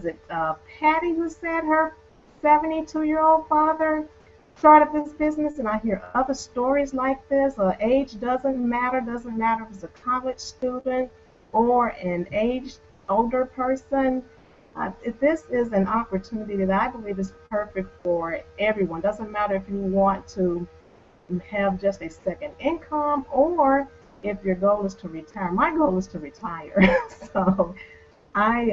S8: it Patty who said her 72-year-old father started this business, and I hear other stories like this. Age doesn't matter if it's a college student or an aged older person. This is an opportunity that I believe is perfect for everyone. Doesn't matter if you want to have just a second income or if your goal is to retire. My goal is to retire. So I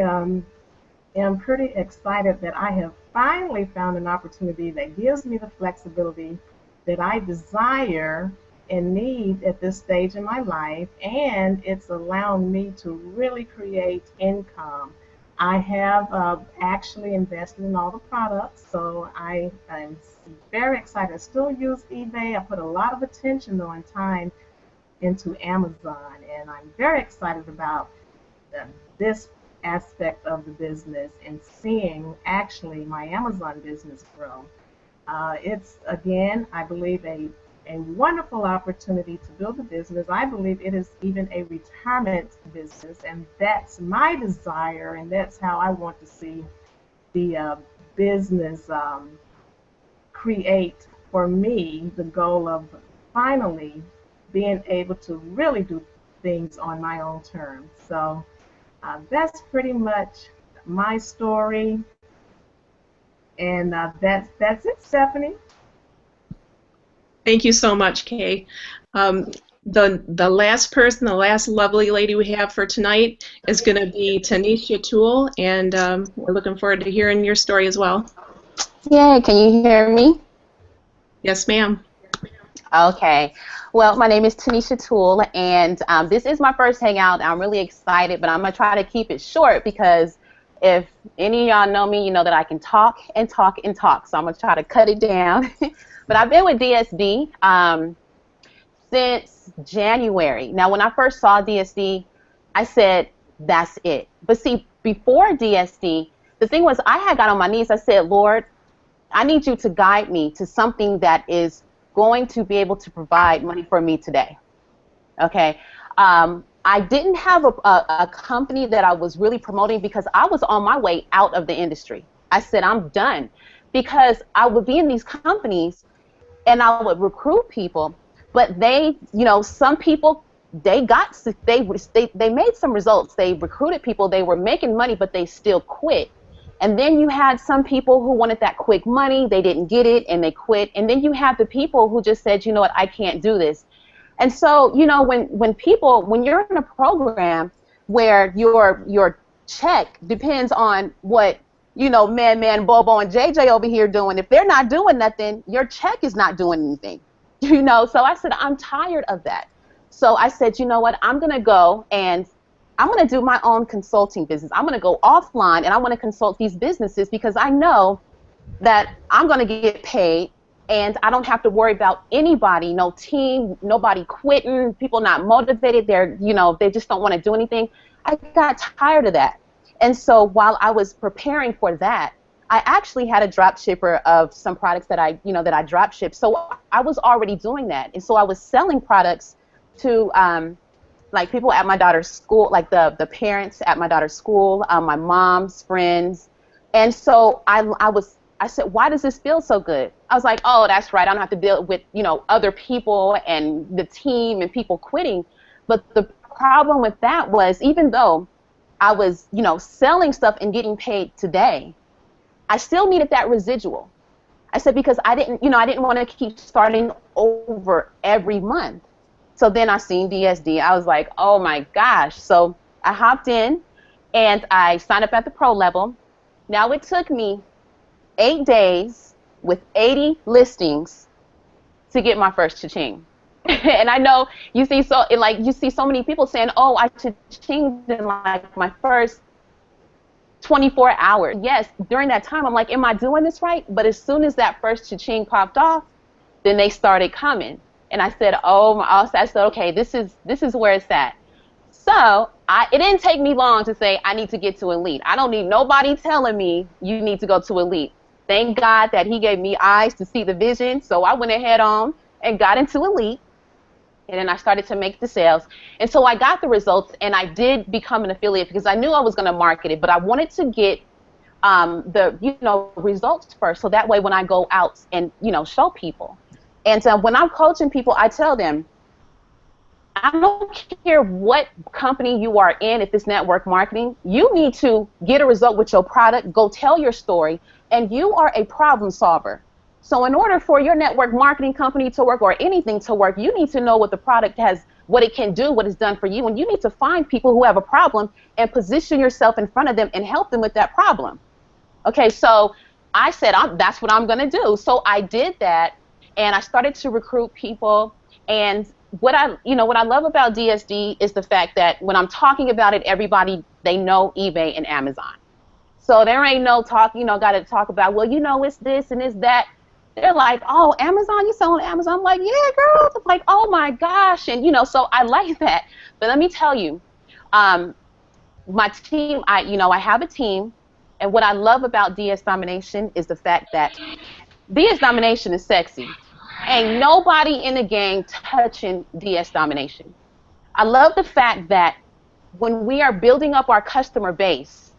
S8: am pretty excited that I have finally found an opportunity that gives me the flexibility that I desire and need at this stage in my life, and it's allowing me to really create income. I have actually invested in all the products, so I'm very excited. I still use eBay. I put a lot of attention though and time into Amazon, and I'm very excited about this aspect of the business and seeing actually my Amazon business grow. It's, again, I believe a wonderful opportunity to build a business. I believe it is even a retirement business, and that's my desire, and that's how I want to see the business create for me the goal of finally being able to really do things on my own terms. So that's pretty much my story, and that's it, Stephanie.
S2: Thank you so much, Kay. The last person, the last lovely lady we have for tonight is going to be Tanisha Toole, and we're looking forward to hearing your story as well.
S9: Yay, can you hear me?
S2: Yes, ma'am.
S9: Okay. Well, my name is Tanisha Toole, and this is my first hangout. I'm really excited, but I'm going to try to keep it short because if any of y'all know me, you know that I can talk and talk and talk, so I'm going to try to cut it down. But I've been with DSD since January. Now, when I first saw DSD, I said, that's it. But see, before DSD, the thing was I had got on my knees. I said, Lord, I need you to guide me to something that is going to be able to provide money for me today. Okay. I didn't have a company that I was really promoting because I was on my way out of the industry. I said, I'm done, because I would be in these companies and I would recruit people, but they, you know, some people, they made some results. They recruited people, they were making money, but they still quit. And then you had some people who wanted that quick money, they didn't get it, and they quit. And then you have the people who just said, you know what, I can't do this. And so, you know, when you're in a program where your check depends on what, you know, Man, Bobo, and JJ over here doing, if they're not doing nothing, your check is not doing anything. You know, so I said, I'm tired of that. So I said, you know what, I'm going to go and I'm going to do my own consulting business. I'm going to go offline and I want to consult these businesses because I know that I'm going to get paid and I don't have to worry about anybody, no team, nobody quitting, people not motivated, they're, you know, they just don't want to do anything. I got tired of that. And so while I was preparing for that, I actually had a drop shipper of some products that I, you know, that I drop shipped. So I was already doing that. And so I was selling products to like people at my daughter's school, like the parents at my daughter's school, my mom's friends. And so I said, why does this feel so good? I was like, oh, that's right. I don't have to deal with, you know, other people and the team and people quitting. But the problem with that was, even though I was, you know, selling stuff and getting paid today, I still needed that residual. I said, because I didn't want to keep starting over every month. So then I seen DSD. I was like, oh my gosh. So I hopped in and I signed up at the pro level. Now it took me 8 days with 80 listings to get my first cha-ching. And I know you see so many people saying, oh, I cha-chinged in like my first 24 hours. Yes, during that time, I'm like, am I doing this right? But as soon as that first cha-ching popped off, then they started coming. And I said, I said, okay, this is where it's at. So it didn't take me long to say I need to get to elite. I don't need nobody telling me you need to go to elite. Thank God that he gave me eyes to see the vision. So I went ahead on and got into elite. And then I started to make the sales. And so I got the results, and I did become an affiliate because I knew I was going to market it, but I wanted to get the results first, so that way when I go out and show people. And when I'm coaching people, I tell them, I don't care what company you are in, if it's network marketing, you need to get a result with your product, go tell your story, and you are a problem solver. So in order for your network marketing company to work or anything to work, you need to know what the product has, what it can do, what it's done for you, and you need to find people who have a problem and position yourself in front of them and help them with that problem. Okay, so I said, that's what I'm going to do. So I did that, and I started to recruit people. And what I love about DSD is the fact that when I'm talking about it, everybody, they know eBay and Amazon. So there ain't no talk, got to talk about, well, it's this and it's that. They're like, oh, Amazon, you sell on Amazon? I'm like, yeah, girl. I'm like, oh my gosh. And so I like that. But let me tell you, my team, I have a team, and what I love about DS Domination is the fact that DS Domination is sexy. Ain't nobody in the game touching DS Domination. I love the fact that when we are building up our customer base,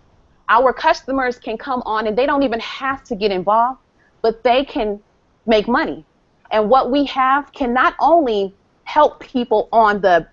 S9: our customers can come on and they don't even have to get involved, but they can make money. And what we have can not only help people on when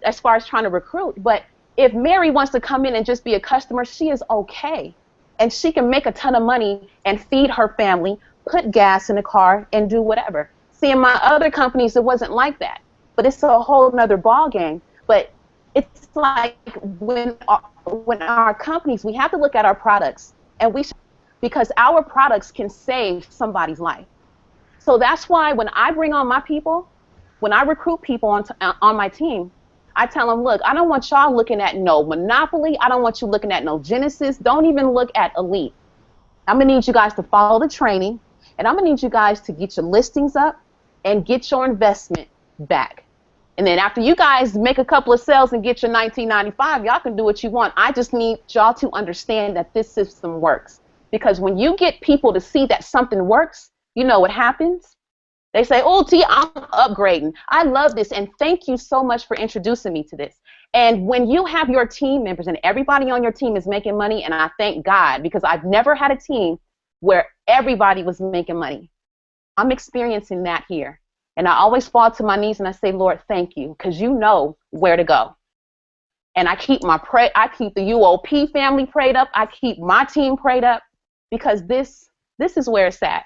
S9: as far as trying to recruit, but if Mary wants to come in and just be a customer, she is okay. And she can make a ton of money and feed her family, put gas in the car, and do whatever. See, in my other companies, it wasn't like that. But it's a whole nother ball game. But it's like when our companies, we have to look at our products, and because our products can save somebody's life. So that's why when I bring on my people, when I recruit people on my team, I tell them, look, I don't want y'all looking at no Monopoly. I don't want you looking at no Genesis. Don't even look at Elite. I'm going to need you guys to follow the training, and I'm going to need you guys to get your listings up and get your investment back. And then after you guys make a couple of sales and get your $19.95, y'all can do what you want. I just need y'all to understand that this system works. Because when you get people to see that something works, you know what happens? They say, oh, T, I'm upgrading. I love this, and thank you so much for introducing me to this. And when you have your team members and everybody on your team is making money, and I thank God, because I've never had a team where everybody was making money. I'm experiencing that here. And I always fall to my knees and I say, Lord, thank you, because you know where to go. And I keep the UOP family prayed up. I keep my team prayed up, because this is where it's at.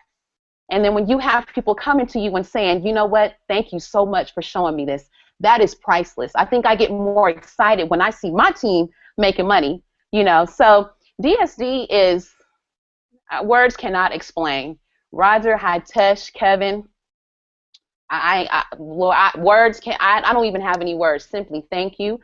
S9: And then when you have people coming to you and saying, you know what, thank you so much for showing me this, that is priceless. I think I get more excited when I see my team making money, So DSD is, words cannot explain. Roger, Hitesh, Kevin, I don't even have any words. Simply thank you.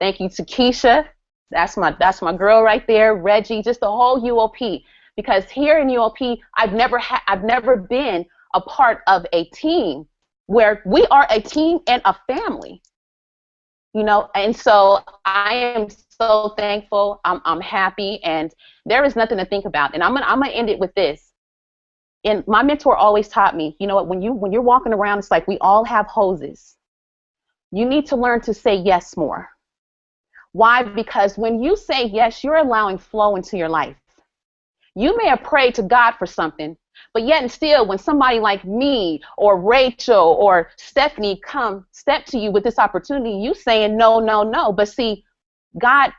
S9: Thank you to Keisha. That's my girl right there. Reggie, just the whole UOP. because here in UOP, I've never been a part of a team where we are a team and a family, you know. And so I am so thankful. I'm happy, and there is nothing to think about. And I'm gonna end it with this. And my mentor always taught me, you know what, when you're walking around, it's like we all have hoses. You need to learn to say yes more. Why? Because when you say yes, you're allowing flow into your life. You may have prayed to God for something, but yet and still, when somebody like me or Rachel or Stephanie come step to you with this opportunity, you saying no, no, no. But see, God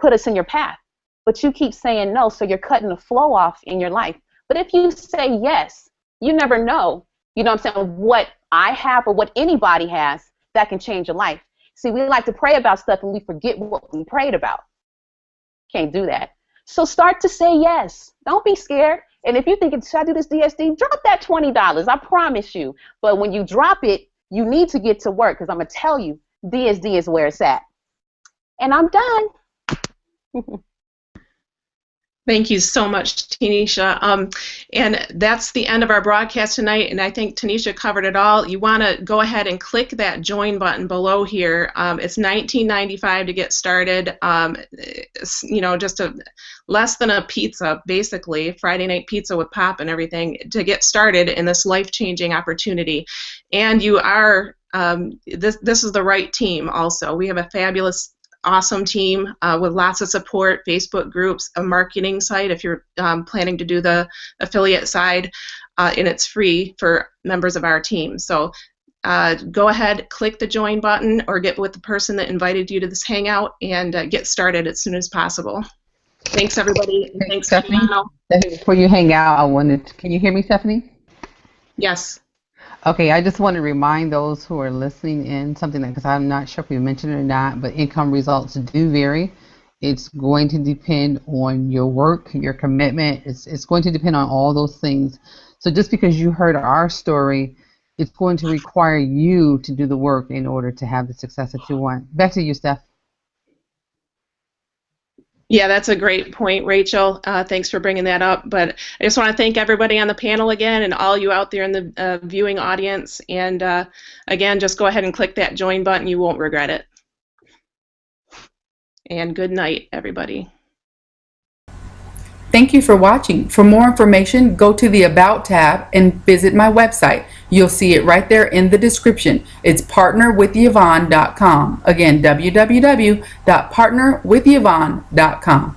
S9: put us in your path, but you keep saying no, so you're cutting the flow off in your life. But if you say yes, you never know, you know what I'm saying, what I have or what anybody has that can change your life. See, we like to pray about stuff and we forget what we prayed about. Can't do that. So start to say yes. Don't be scared. And if you're thinking, should I do this DSD? Drop that $20. I promise you. But when you drop it, you need to get to work, because I'm going to tell you, DSD is where it's at. And I'm done.
S2: Thank you so much, Tanisha. And that's the end of our broadcast tonight, and I think Tanisha covered it all. You want to go ahead and click that join button below here. It's $19.95 to get started. It's, you know, just less than a pizza, basically, Friday night pizza with pop and everything, to get started in this life-changing opportunity. And you are, this is the right team also. We have a fabulous, awesome team with lots of support, Facebook groups, a marketing site if you're planning to do the affiliate side, and it's free for members of our team. So go ahead, click the join button, or get with the person that invited you to this hangout, and get started as soon as possible. Thanks, everybody. And thanks,
S6: Stephanie.
S2: Shimano.
S6: Before you hang out, can you hear me, Stephanie?
S2: Yes.
S6: Okay, I just want to remind those who are listening in something, because I'm not sure if we mentioned it or not, but income results do vary. It's going to depend on your work, your commitment. It's going to depend on all those things. So just because you heard our story, it's going to require you to do the work in order to have the success that you want. Back to you, Steph.
S2: Yeah, that's a great point, Rachel. Thanks for bringing that up. But I just want to thank everybody on the panel again, and all you out there in the viewing audience. And again, just go ahead and click that join button. You won't regret it. And good night, everybody.
S10: Thank you for watching. For more information, go to the About tab and visit my website. You'll see it right there in the description. It's partnerwithyvonne.com. Again, www.partnerwithyvonne.com.